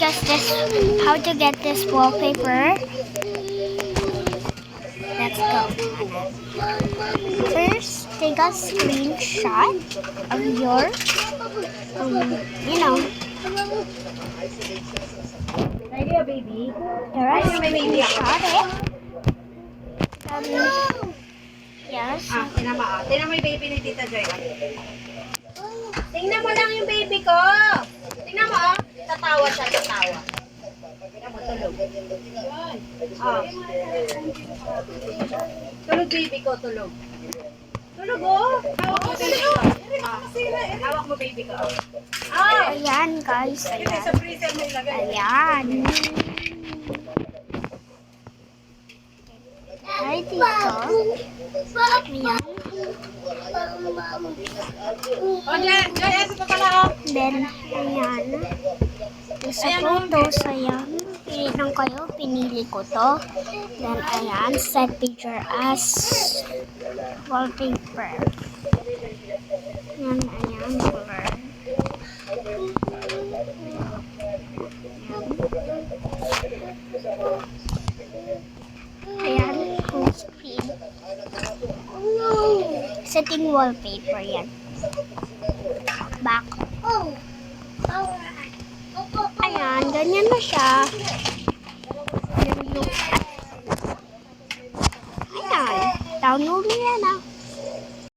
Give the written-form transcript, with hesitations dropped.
Just this, how to get this wallpaper. Let's go. First, take a screenshot of your, Ready, baby? screenshot it. Yes. Tingnan mo, tingnan mo yung baby ni Tita Joy. Tingnan mo lang yung baby ko. Tingnan mo, tatawa siya, tatawa. Tingnan mo, tulog. Tulog baby ko, tulog. Tulog, hawak mo baby ko. Hawak mo baby ko. Ayan, guys. Ayan. Sa freezer mo ilagay. Ayan. Ay, dito. Ayan. Joy, ito pa pala, Then, ayan. Sa photos, ayan. Pili lang kayo. Pinili ko to. Then, ayan. Set picture as wallpaper. Ayan, ayan. Blur. Ayan. Home screen. Setting wallpaper yan. Back. Ayan, ganyan na siya. Ayan, download mo yan